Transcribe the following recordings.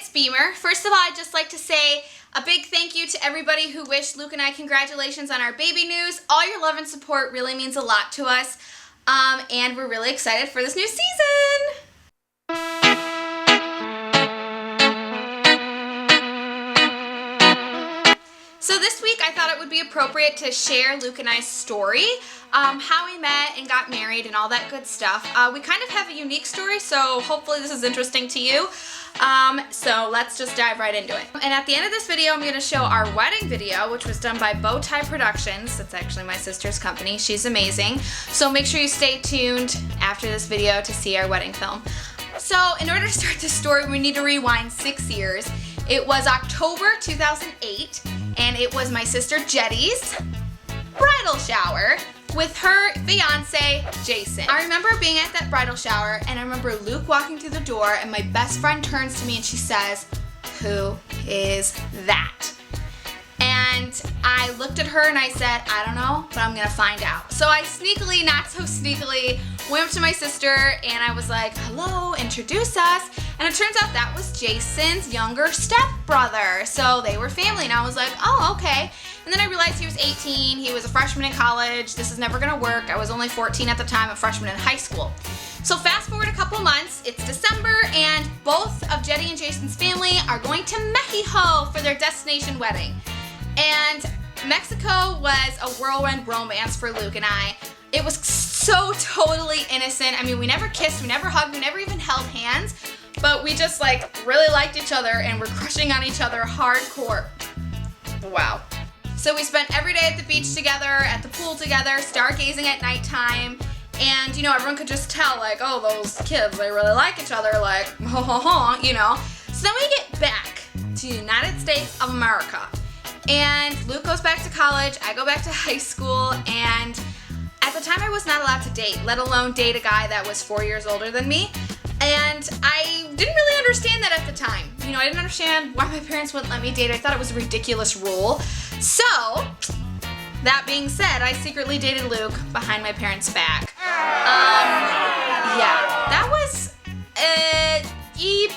Miss Beamer. First of all, I'd just like to say a big thank you to everybody who wished Luke and I congratulations on our baby news. All your love and support really means a lot to us, and we're really excited for this new season. So this week I thought it would be appropriate to share Luke and I's story, how we met and got married and all that good stuff. We kind of have a unique story, so hopefully this is interesting to you. So let's just dive right into it. And at the end of this video, I'm going to show our wedding video, which was done by Bowtie Productions. That's actually my sister's company. She's amazing. So make sure you stay tuned after this video to see our wedding film. So in order to start this story, we need to rewind 6 years. It was October 2008, and it was my sister Jetty's bridal shower with her fiance, Jason. I remember being at that bridal shower, and I remember Luke walking through the door, and my best friend turns to me and she says, "Who is that?" And I looked at her and I said, "I don't know, but I'm gonna find out." So I sneakily, not so sneakily, went up to my sister and I was like, "Hello, introduce us." And it turns out that was Jason's younger stepbrother. So they were family, and I was like, "Oh, okay." And then I realized he was 18, he was a freshman in college, this is never gonna work. I was only 14 at the time, a freshman in high school. So fast forward a couple months, it's December, and both of Jetty and Jason's family are going to Mexico for their destination wedding. And Mexico was a whirlwind romance for Luke and I. It was so totally innocent. I mean, we never kissed, we never hugged, we never even held hands, but we just like really liked each other and were crushing on each other hardcore. Wow. So we spent every day at the beach together, at the pool together, stargazing at nighttime, and you know, everyone could just tell like, oh, those kids, they really like each other, like, ho ho ho, you know. So then we get back to the United States of America, and Luke goes back to college, I go back to high school, and at the time I was not allowed to date, let alone date a guy that was 4 years older than me. And I didn't really understand that at the time. You know, I didn't understand why my parents wouldn't let me date. I thought it was a ridiculous rule. So, that being said, I secretly dated Luke behind my parents' back. Yeah, that was a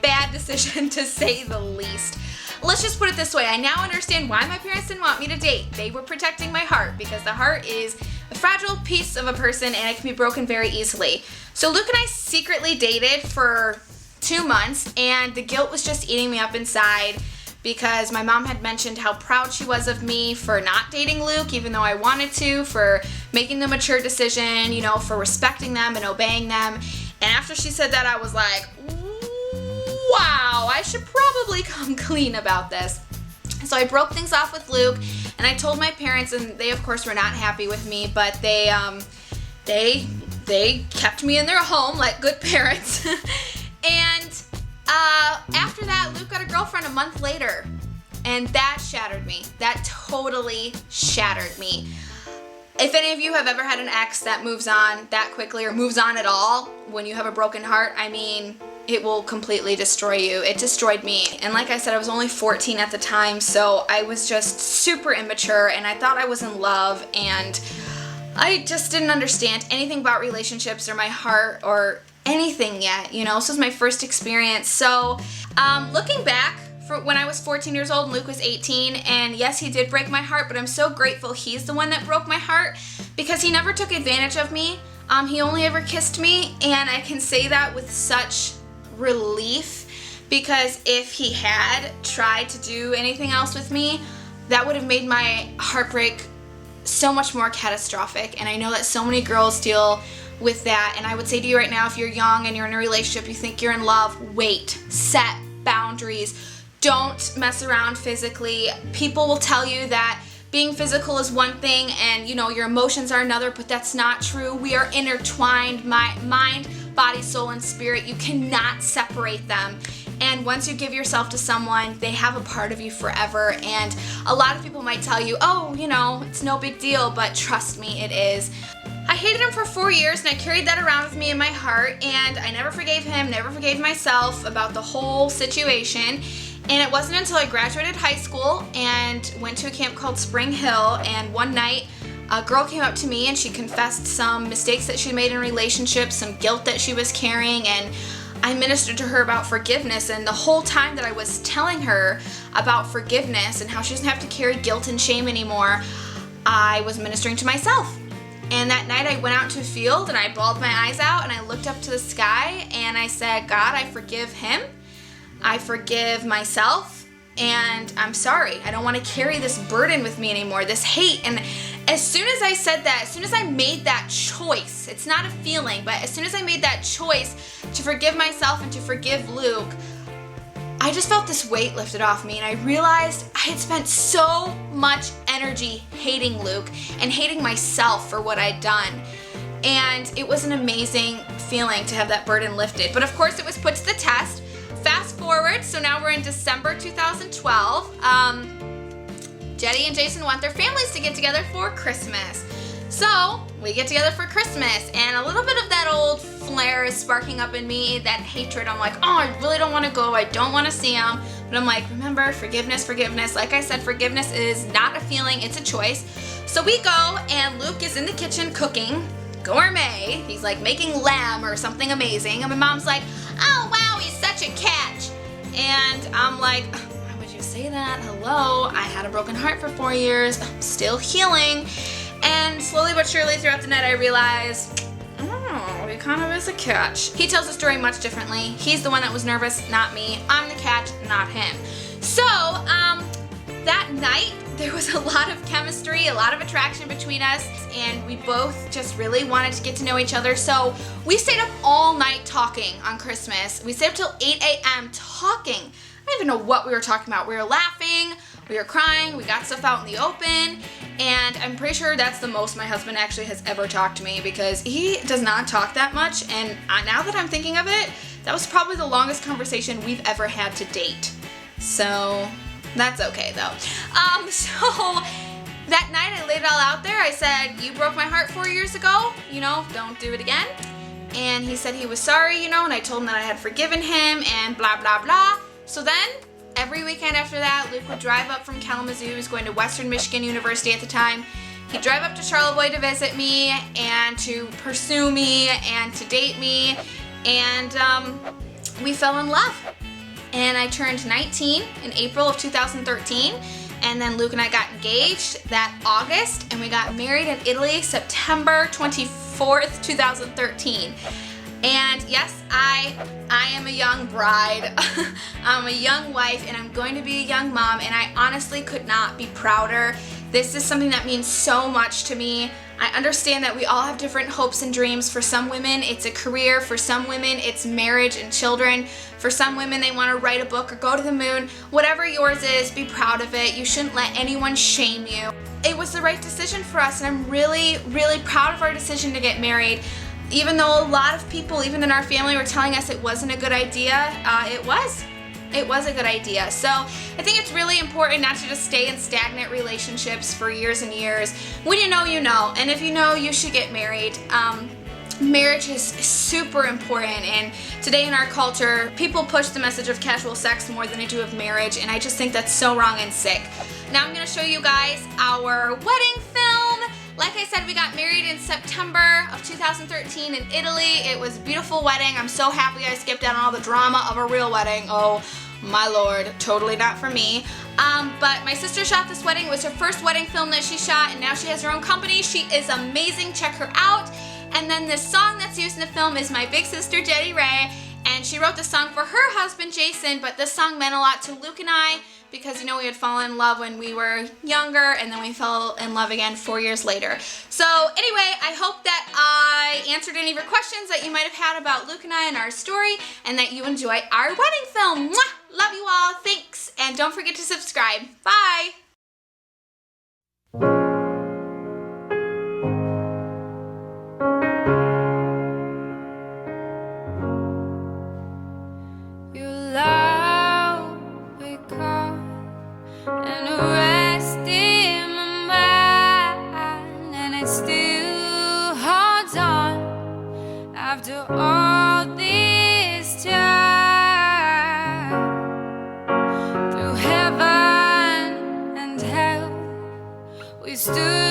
bad decision to say the least. Let's just put it this way, I now understand why my parents didn't want me to date. They were protecting my heart, because the heart is a fragile piece of a person and it can be broken very easily. So Luke and I secretly dated for 2 months, and the guilt was just eating me up inside because my mom had mentioned how proud she was of me for not dating Luke even though I wanted to, for making the mature decision, you know, for respecting them and obeying them. And after she said that, I was like, wow, I should probably come clean about this. So I broke things off with Luke, and I told my parents, and they of course were not happy with me, but they kept me in their home like good parents. And after that, Luke got a girlfriend a month later, and that shattered me. That totally shattered me. If any of you have ever had an ex that moves on that quickly, or moves on at all when you have a broken heart, I mean, it will completely destroy you. It destroyed me. And like I said, I was only 14 at the time, so I was just super immature, and I thought I was in love, and I just didn't understand anything about relationships or my heart or anything yet, you know. This was my first experience. So looking back, for when I was 14 years old and Luke was 18, and yes, he did break my heart, but I'm so grateful he's the one that broke my heart, because he never took advantage of me. He only ever kissed me, and I can say that with such relief, because if he had tried to do anything else with me, that would have made my heartbreak so much more catastrophic. And I know that so many girls deal with that, and I would say to you right now, if you're young and you're in a relationship, you think you're in love, wait, set boundaries, don't mess around physically. People will tell you that being physical is one thing and, you know, your emotions are another, but that's not true. We are intertwined, mind, body, soul, and spirit. You cannot separate them. And once you give yourself to someone, they have a part of you forever. And a lot of people might tell you, oh, you know, it's no big deal, but trust me, it is. I hated him for 4 years, and I carried that around with me in my heart, and I never forgave him, never forgave myself about the whole situation. And it wasn't until I graduated high school and went to a camp called Spring Hill, and one night a girl came up to me and she confessed some mistakes that she made in relationships, some guilt that she was carrying, and I ministered to her about forgiveness, and the whole time that I was telling her about forgiveness and how she doesn't have to carry guilt and shame anymore, I was ministering to myself. And that night I went out to a field and I bawled my eyes out and I looked up to the sky and I said, God, I forgive him. I forgive myself, and I'm sorry. I don't want to carry this burden with me anymore, this hate. And as soon as I said that, as soon as I made that choice, it's not a feeling, but as soon as I made that choice to forgive myself and to forgive Luke, I just felt this weight lifted off me, and I realized I had spent so much energy hating Luke and hating myself for what I'd done. And it was an amazing feeling to have that burden lifted. But of course it was put to the test. Fast forward, so now we're in December 2012. Jetty and Jason want their families to get together for Christmas. So we get together for Christmas, and a little bit of that old flare is sparking up in me, that hatred. I'm like, oh, I really don't want to go. I don't want to see him. But I'm like, remember, forgiveness, forgiveness. Like I said, forgiveness is not a feeling, it's a choice. So we go, and Luke is in the kitchen cooking gourmet. He's like making lamb or something amazing. And my mom's like, oh, wow, he's such a catch. And I'm like, why would you say that? Hello, I had a broken heart for 4 years. I'm still healing. And slowly but surely throughout the night I realized, oh, he kind of is a catch. He tells the story much differently. He's the one that was nervous, not me. I'm the catch, not him. So, that night there was a lot of chemistry, a lot of attraction between us, and we both just really wanted to get to know each other. So we stayed up all night talking on Christmas. We stayed up till 8 a.m. talking. I don't even know what we were talking about. We were laughing, we were crying, we got stuff out in the open, and I'm pretty sure that's the most my husband actually has ever talked to me, because he does not talk that much, and now that I'm thinking of it, that was probably the longest conversation we've ever had to date. So that's okay though. So that night I laid it all out there. I said, you broke my heart 4 years ago, don't do it again. And he said he was sorry, and I told him that I had forgiven him and blah, blah, blah. So then every weekend after that, Luke would drive up from Kalamazoo. He was going to Western Michigan University at the time. He'd drive up to Charlevoix to visit me and to pursue me and to date me. And we fell in love. And I turned 19 in April of 2013. And then Luke and I got engaged that August. And we got married in Italy September 24th, 2013. And yes, I am a young bride. I'm a young wife, and I'm going to be a young mom, and I honestly could not be prouder. This is something that means so much to me. I understand that we all have different hopes and dreams. For some women, it's a career. For some women, it's marriage and children. For some women, they want to write a book or go to the moon. Whatever yours is, be proud of it. You shouldn't let anyone shame you. It was the right decision for us, and I'm really, really proud of our decision to get married. Even though a lot of people, even in our family, were telling us it wasn't a good idea, it was. It was a good idea. So I think it's really important not to just stay in stagnant relationships for years and years. When you know, you know. And if you know, you should get married. Marriage is super important, and today in our culture, people push the message of casual sex more than they do of marriage, and I just think that's so wrong and sick. Now I'm going to show you guys our wedding film. Like I said, we got married in September of 2013 in Italy. It was a beautiful wedding. I'm so happy I skipped out on all the drama of a real wedding. Oh my Lord, totally not for me. But my sister shot this wedding. It was her first wedding film that she shot, and now she has her own company. She is amazing. Check her out. And then this song that's used in the film is my big sister, Jetty Ray, and she wrote the song for her husband, Jason, but this song meant a lot to Luke and I, because we had fallen in love when we were younger, and then we fell in love again 4 years later. So anyway, I hope that I answered any of your questions that you might have had about Luke and I and our story, and that you enjoy our wedding film. Mwah! Love you all, thanks, and don't forget to subscribe. Bye! After all this time, through heaven and hell, we stood.